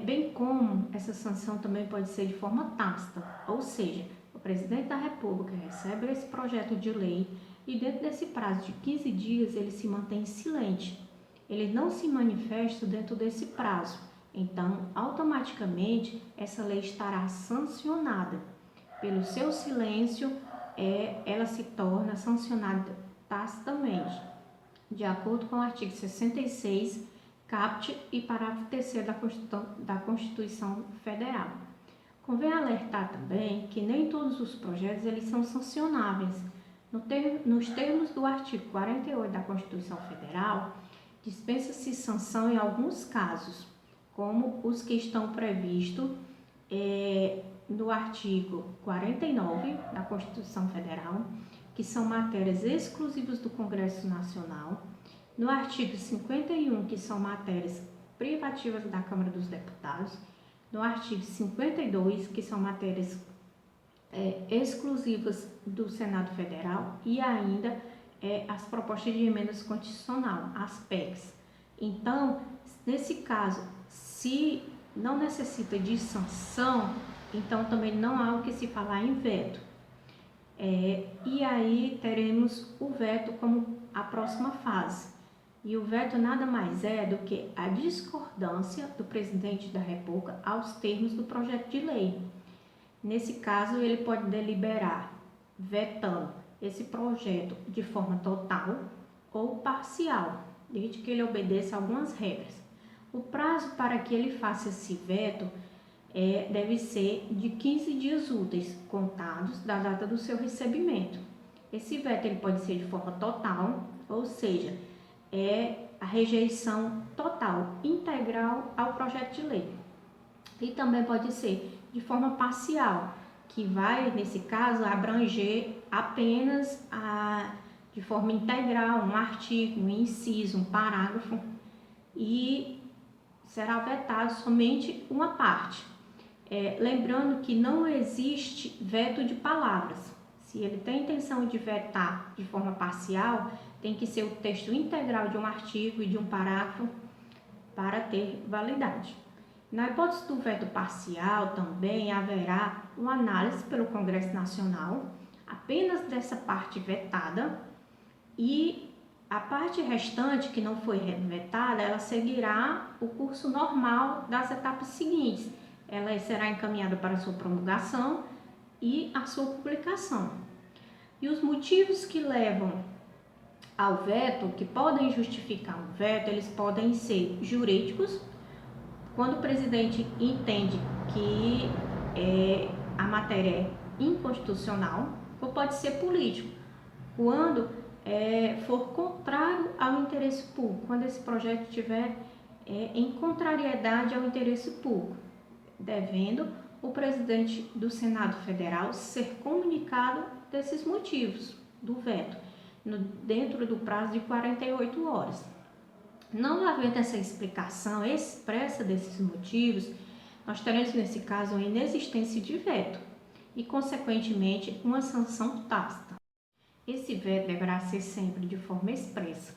Bem como essa sanção também pode ser de forma tácita, ou seja, o Presidente da República recebe esse projeto de lei e dentro desse prazo de 15 dias ele se mantém silente, ele não se manifesta dentro desse prazo, então automaticamente essa lei estará sancionada. Pelo seu silêncio, ela se torna sancionada tacitamente, de acordo com o artigo 66, caput e parágrafo 3º da Constituição Federal. Convém alertar também que nem todos os projetos eles são sancionáveis. Nos termos do artigo 48 da Constituição Federal, dispensa-se sanção em alguns casos, como os que estão previstos no artigo 49 da Constituição Federal, que são matérias exclusivas do Congresso Nacional, no artigo 51, que são matérias privativas da Câmara dos Deputados, no artigo 52, que são matérias exclusivas do Senado Federal e ainda as propostas de emendas constitucional, as PECs. Então, nesse caso, se não necessita de sanção, então também não há o que se falar em veto. E aí teremos o veto como a próxima fase. E o veto nada mais é do que a discordância do presidente da República aos termos do projeto de lei. Nesse caso, ele pode deliberar vetando esse projeto de forma total ou parcial, desde que ele obedeça a algumas regras. O prazo para que ele faça esse veto deve ser de 15 dias úteis, contados da data do seu recebimento. Esse veto ele pode ser de forma total, ou seja, a rejeição total, integral ao projeto de lei. E também pode ser de forma parcial, que vai, nesse caso, abranger apenas de forma integral um artigo, um inciso, um parágrafo, e será vetado somente uma parte. Lembrando que não existe veto de palavras. Se ele tem intenção de vetar de forma parcial, tem que ser o texto integral de um artigo e de um parágrafo para ter validade. Na hipótese do veto parcial, também haverá uma análise pelo Congresso Nacional apenas dessa parte vetada e a parte restante que não foi vetada, ela seguirá o curso normal das etapas seguintes. Ela será encaminhada para a sua promulgação e a sua publicação. E os motivos que levam ao veto, que podem justificar um veto, eles podem ser jurídicos, quando o presidente entende que a matéria é inconstitucional, ou pode ser político, quando for contrário ao interesse público, quando esse projeto estiver em contrariedade ao interesse público, devendo o presidente do Senado Federal ser comunicado desses motivos do veto, dentro do prazo de 48 horas. Não havendo essa explicação expressa desses motivos, nós teremos nesse caso a inexistência de veto e, consequentemente, uma sanção tácita. Esse veto deverá ser sempre de forma expressa,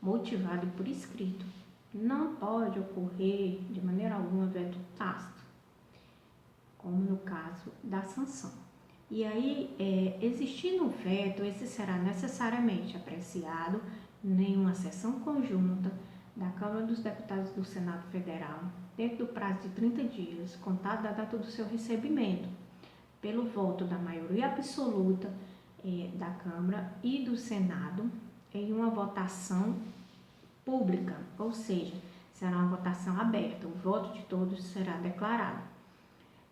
motivado e por escrito, não pode ocorrer de maneira alguma veto tácito, como no caso da sanção. E aí, existindo um veto, esse será necessariamente apreciado em uma sessão conjunta da Câmara dos Deputados do Senado Federal, dentro do prazo de 30 dias, contado da data do seu recebimento, pelo voto da maioria absoluta da Câmara e do Senado, em uma votação pública, ou seja, será uma votação aberta, o voto de todos será declarado.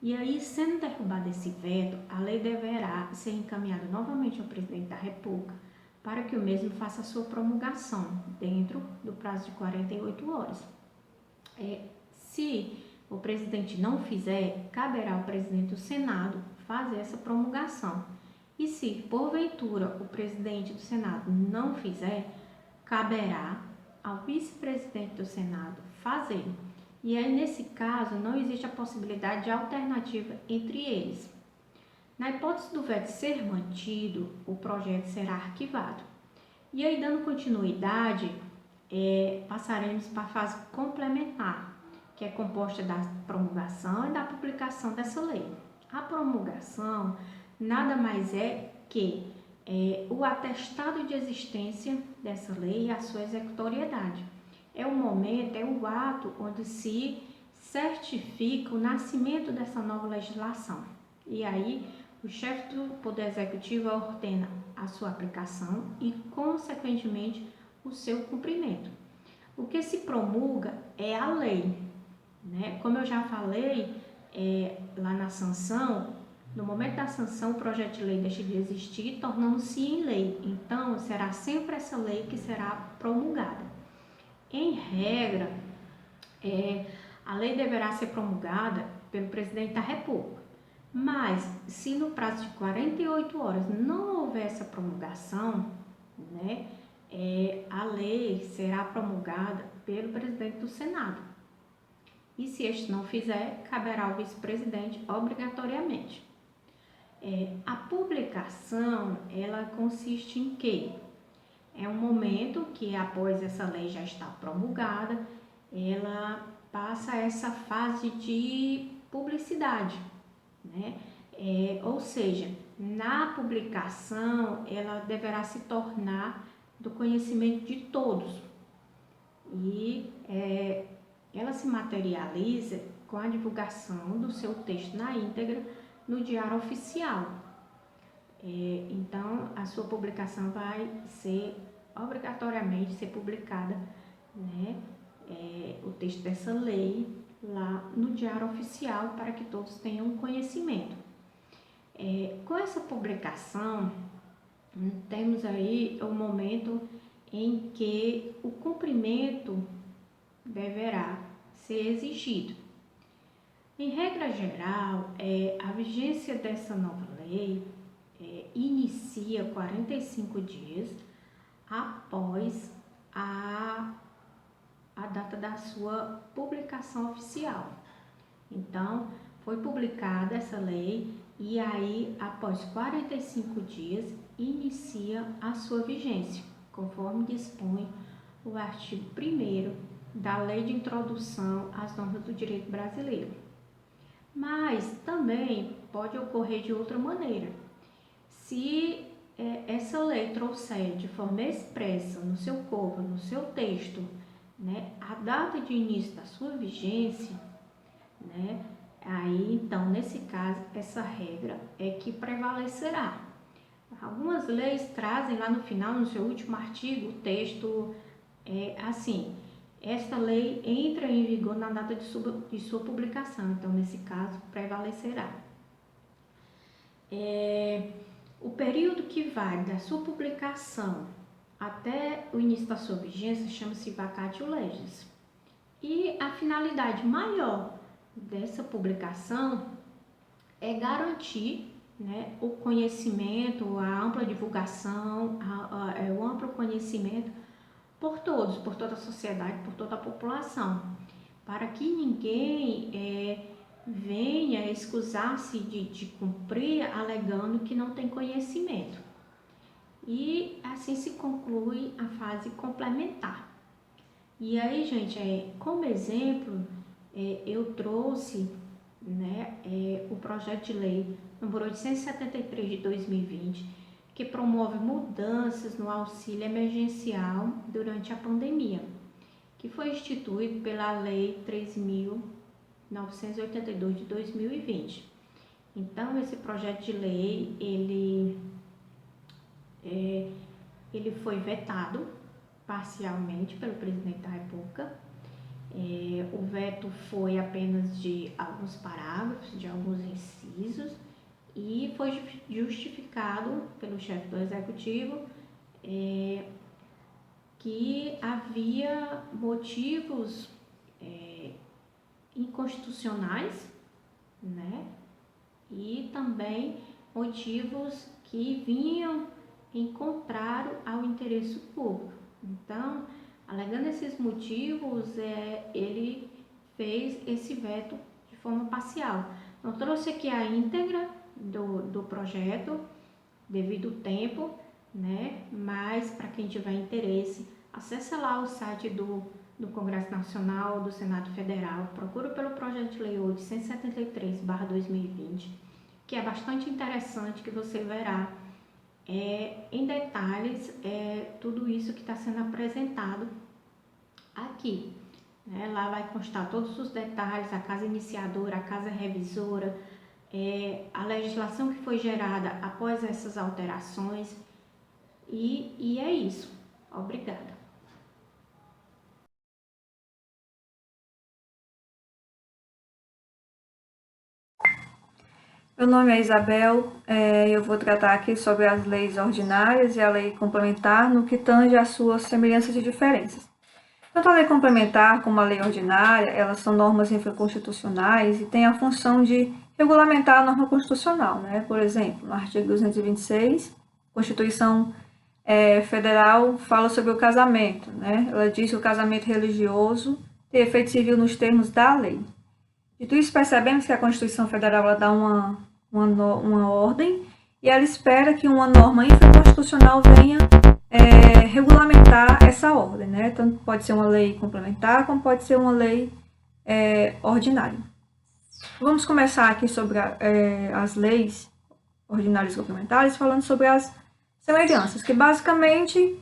E aí, sendo derrubado esse veto, a lei deverá ser encaminhada novamente ao presidente da República para que o mesmo faça a sua promulgação dentro do prazo de 48 horas. Se o presidente não fizer, caberá ao presidente do Senado fazer essa promulgação. E se, porventura, o presidente do Senado não fizer, caberá ao vice-presidente do Senado fazer. E aí, nesse caso, não existe a possibilidade de alternativa entre eles. Na hipótese do veto ser mantido, o projeto será arquivado. E aí, dando continuidade, passaremos para a fase complementar, que é composta da promulgação e da publicação dessa lei. A promulgação nada mais é que o atestado de existência dessa lei e a sua executoriedade. É o momento, é o ato onde se certifica o nascimento dessa nova legislação. E aí, o chefe do Poder Executivo ordena a sua aplicação e, consequentemente, o seu cumprimento. O que se promulga é a lei, né? Como eu já falei lá na sanção, no momento da sanção, o projeto de lei deixa de existir, tornando-se em lei. Então, será sempre essa lei que será promulgada. Em regra, a lei deverá ser promulgada pelo presidente da República. Mas, se no prazo de 48 horas não houver essa promulgação, né, a lei será promulgada pelo presidente do Senado. E se este não fizer, caberá ao vice-presidente obrigatoriamente. A publicação, ela consiste em quê? É um momento que, após essa lei já estar promulgada, ela passa essa fase de publicidade, né? Ou seja, na publicação, ela deverá se tornar do conhecimento de todos. E ela se materializa com a divulgação do seu texto na íntegra no Diário Oficial. Então, a sua publicação vai ser obrigatoriamente ser publicada, né, o texto dessa lei lá no Diário Oficial para que todos tenham conhecimento. Com essa publicação, temos aí o momento em que o cumprimento deverá ser exigido. Em regra geral, a vigência dessa nova lei inicia 45 dias após a data da sua publicação oficial. Então, foi publicada essa lei e aí, após 45 dias, inicia a sua vigência, conforme dispõe o artigo 1º da Lei de Introdução às Normas do Direito Brasileiro. Mas também pode ocorrer de outra maneira. Se essa lei trouxer de forma expressa no seu corpo, no seu texto, né, a data de início da sua vigência, né, aí então, nesse caso, essa regra é que prevalecerá. Algumas leis trazem lá no final, no seu último artigo, o texto assim: esta lei entra em vigor na data de sua publicação. Então, nesse caso, prevalecerá. O período que vai da sua publicação até o início da sua vigência chama-se vacatio legis. E a finalidade maior dessa publicação é garantir, né, o conhecimento, a ampla divulgação, o amplo conhecimento por todos, por toda a sociedade, por toda a população, para que ninguém venha escusar-se de cumprir alegando que não tem conhecimento. E assim se conclui a fase complementar. E aí, gente, como exemplo, eu trouxe, né, o projeto de lei número 873 de 2020, que promove mudanças no auxílio emergencial durante a pandemia, que foi instituído pela Lei 3.982 de 2020. Então, esse projeto de lei, ele foi vetado parcialmente pelo presidente da República. O veto foi apenas de alguns parágrafos, de alguns incisos, e foi justificado pelo chefe do Executivo que havia motivos inconstitucionais, né? E também motivos que vinham em contrário ao interesse público. Então, alegando esses motivos, ele fez esse veto de forma parcial. Não trouxe aqui a íntegra do projeto, devido ao tempo, né? Mas para quem tiver interesse, acessa lá o site do Congresso Nacional, do Senado Federal, procura pelo projeto de lei 873/2020, que é bastante interessante, que você verá em detalhes tudo isso que está sendo apresentado aqui. Lá vai constar todos os detalhes, a casa iniciadora, a casa revisora, a legislação que foi gerada após essas alterações, e é isso. Obrigada. Meu nome é Isabel, eu vou tratar aqui sobre as leis ordinárias e a lei complementar no que tange às suas semelhanças e diferenças. Tanto a lei complementar como a lei ordinária, elas são normas infraconstitucionais e têm a função de regulamentar a norma constitucional, né? Por exemplo, no artigo 226, a Constituição Federal fala sobre o casamento, né? Ela diz que o casamento religioso tem efeito civil nos termos da lei. Dito isso, percebemos que a Constituição Federal ela dá uma ordem e ela espera que uma norma infraconstitucional venha regulamentar essa ordem, né? Tanto pode ser uma lei complementar, como pode ser uma lei ordinária. Vamos começar aqui sobre as leis ordinárias e complementares, falando sobre as semelhanças, que basicamente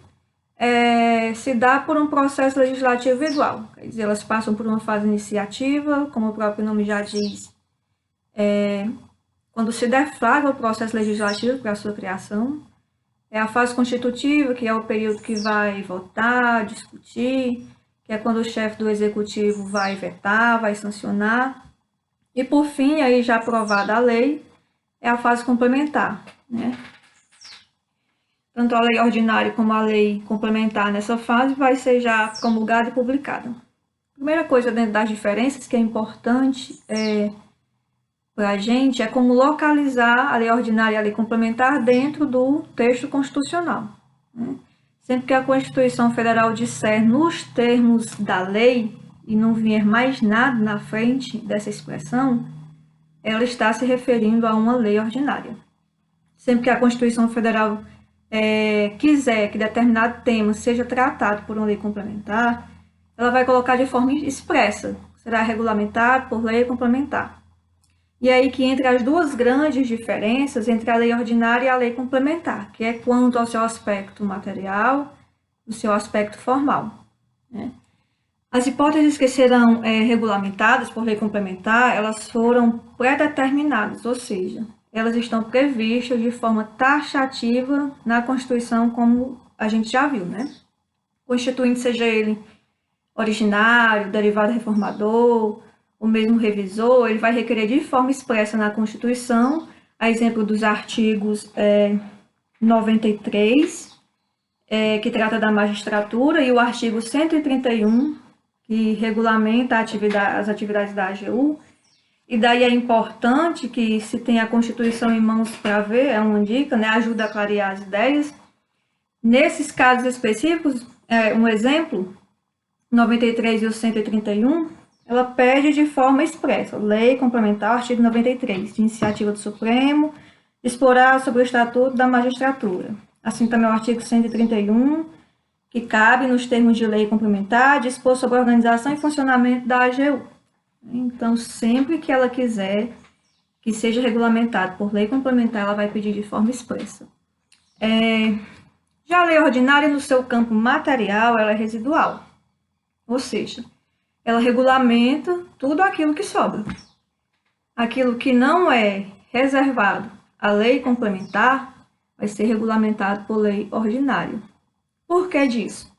se dá por um processo legislativo igual. Quer dizer, elas passam por uma fase iniciativa, como o próprio nome já diz, quando se deflagra o processo legislativo para a sua criação. A fase constitutiva, que é o período que vai votar, discutir, que é quando o chefe do executivo vai vetar, vai sancionar. E, por fim, aí já aprovada a lei, é a fase complementar, né? Tanto a lei ordinária como a lei complementar nessa fase vai ser já promulgada e publicada. A primeira coisa dentro das diferenças que é importante para a gente é como localizar a lei ordinária e a lei complementar dentro do texto constitucional, né? Sempre que a Constituição Federal disser nos termos da lei e não vier mais nada na frente dessa expressão, ela está se referindo a uma lei ordinária. Sempre que a Constituição Federal quiser que determinado tema seja tratado por uma lei complementar, ela vai colocar de forma expressa, será regulamentado por lei complementar. E aí que entre as duas grandes diferenças entre a lei ordinária e a lei complementar, que é quanto ao seu aspecto material, o seu aspecto formal, né? As hipóteses que serão regulamentadas por lei complementar, elas foram pré-determinadas, ou seja, elas estão previstas de forma taxativa na Constituição, como a gente já viu, né? Constituinte, seja ele originário, derivado reformador, ou mesmo revisor, ele vai requerer de forma expressa na Constituição, a exemplo dos artigos 93, que trata da magistratura, e o artigo 131, que regulamenta as atividades da AGU. E daí é importante que se tenha a Constituição em mãos para ver, é uma dica, né? Ajuda a clarear as ideias. Nesses casos específicos, um exemplo, 93 e o 131, ela pede de forma expressa, lei complementar, artigo 93, de iniciativa do Supremo, disporá sobre o Estatuto da Magistratura. Assim também o artigo 131, que cabe nos termos de lei complementar dispor sobre a organização e funcionamento da AGU. Então, sempre que ela quiser que seja regulamentado por lei complementar, ela vai pedir de forma expressa. Já a lei ordinária, no seu campo material, ela é residual, ou seja, ela regulamenta tudo aquilo que sobra. Aquilo que não é reservado à lei complementar vai ser regulamentado por lei ordinária. Por que disso?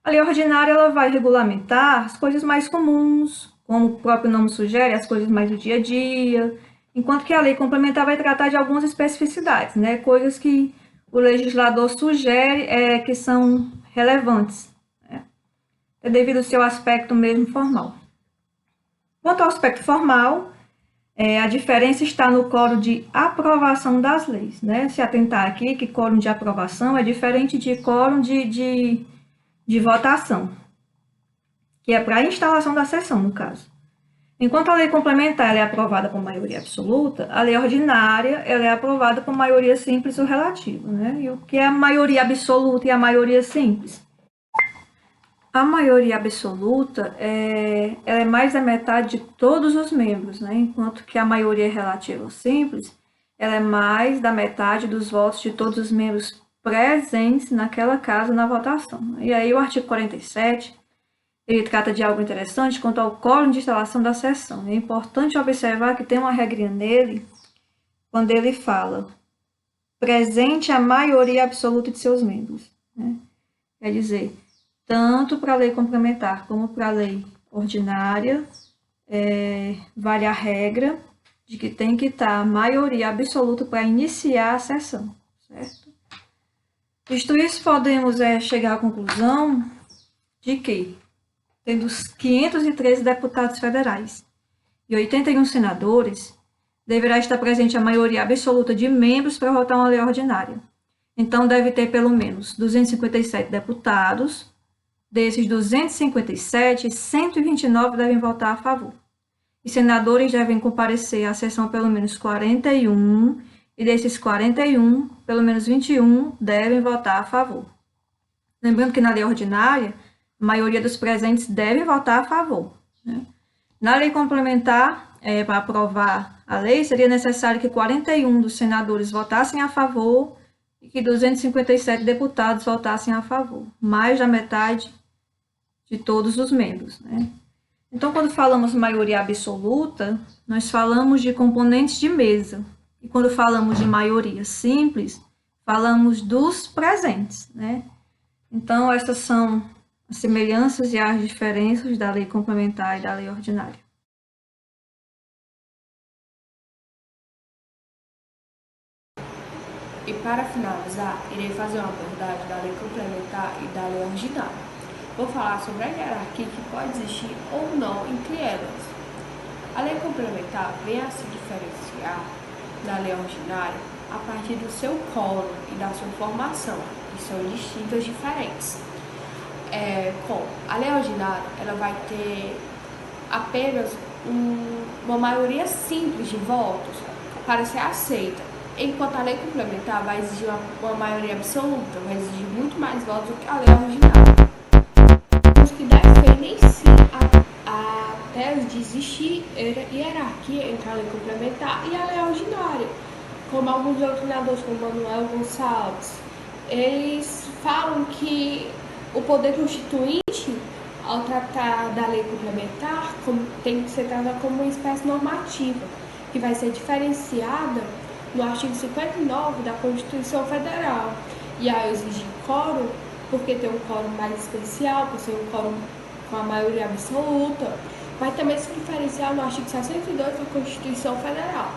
A lei ordinária ela vai regulamentar as coisas mais comuns, como o próprio nome sugere, as coisas mais do dia a dia, enquanto que a lei complementar vai tratar de algumas especificidades, né? Coisas que o legislador sugere que são relevantes, né? Devido ao seu aspecto mesmo formal. Quanto ao aspecto formal, a diferença está no quórum de aprovação das leis, né? Se atentar aqui que quórum de aprovação é diferente de quórum de votação, que é para a instalação da sessão, no caso. Enquanto a lei complementar ela é aprovada por maioria absoluta, a lei ordinária ela é aprovada por maioria simples ou relativa, né? E o que é a maioria absoluta e a maioria simples? A maioria absoluta ela é mais da metade de todos os membros, né? Enquanto que a maioria relativa ou simples ela é mais da metade dos votos de todos os membros presentes naquela casa na votação. E aí o artigo 47 ele trata de algo interessante quanto ao quórum de instalação da sessão. É importante observar que tem uma regrinha nele quando ele fala presente a maioria absoluta de seus membros, né? Quer dizer, tanto para a lei complementar como para a lei ordinária, vale a regra de que tem que estar a maioria absoluta para iniciar a sessão, certo? Visto isso, podemos chegar à conclusão de que, tendo os 513 deputados federais e 81 senadores, deverá estar presente a maioria absoluta de membros para votar uma lei ordinária. Então, deve ter pelo menos 257 deputados. Desses 257, 129 devem votar a favor. E senadores devem comparecer à sessão pelo menos 41, e desses 41, pelo menos 21 devem votar a favor. Lembrando que na lei ordinária, a maioria dos presentes deve votar a favor, né? Na lei complementar, para aprovar a lei, seria necessário que 41 dos senadores votassem a favor e que 257 deputados votassem a favor, mais da metade de todos os membros, né? Então, quando falamos maioria absoluta, nós falamos de componentes de mesa. E quando falamos de maioria simples, falamos dos presentes, né? Então, essas são as semelhanças e as diferenças da lei complementar e da lei ordinária. E para finalizar, irei fazer uma abordagem da lei complementar e da lei ordinária. Vou falar sobre a hierarquia que pode existir ou não entre elas. A lei complementar vem a se diferenciar da lei ordinária a partir do seu quórum e da sua formação, que são distintas diferentes. Com a lei ordinária, ela vai ter apenas uma maioria simples de votos para ser aceita, enquanto a lei complementar vai exigir uma maioria absoluta, vai exigir muito mais votos do que a lei ordinária. Os que defendem sim a tese de existir hierarquia entre a lei complementar e a lei ordinária, como alguns doutrinadores, como Manuel Gonçalves, eles falam que o poder constituinte, ao tratar da lei complementar, tem que ser tratada como uma espécie normativa, que vai ser diferenciada no artigo 59 da Constituição Federal. E aí exige quórum, porque tem um quórum mais especial, por ser um quórum com a maioria absoluta, vai também se diferenciar no artigo 62 da Constituição Federal.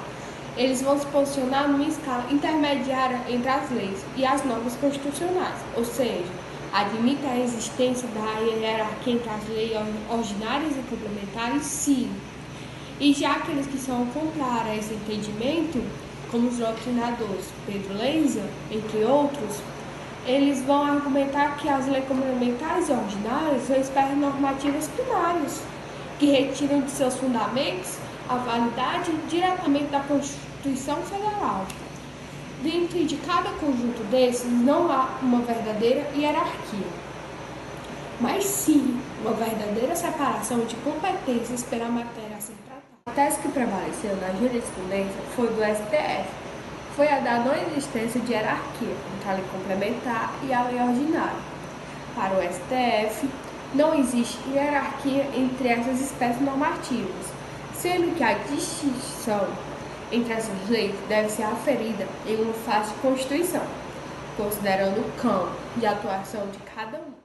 Eles vão se posicionar numa escala intermediária entre as leis e as normas constitucionais, ou seja, admite a existência da hierarquia entre as leis ordinárias e complementares, sim. E já aqueles que são contrários a esse entendimento, como os doutrinadores Pedro Lenza, entre outros, eles vão argumentar que as leis complementares e ordinárias são espécies normativas primárias, que retiram de seus fundamentos a validade diretamente da Constituição Federal. Dentro de cada conjunto desses, não há uma verdadeira hierarquia. mas sim uma verdadeira separação de competências pela matéria a ser tratada. A tese que prevaleceu na jurisprudência foi do STF. Foi a da não existência de hierarquia entre a lei complementar e a lei ordinária. Para o STF, não existe hierarquia entre essas espécies normativas, sendo que a distinção entre essas leis deve ser aferida em uma fase de Constituição, considerando o campo de atuação de cada um.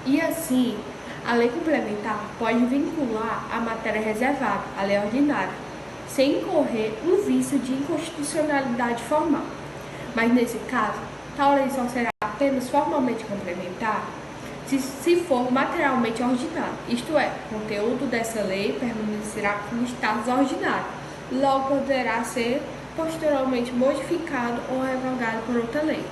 E assim, a lei complementar pode vincular a matéria reservada à lei ordinária, sem incorrer um vício de inconstitucionalidade formal. Mas nesse caso, tal lei só será apenas formalmente complementar se for materialmente ordinária, isto é, o conteúdo dessa lei permanecerá como status ordinário, logo poderá ser posteriormente modificado ou revogado por outra lei.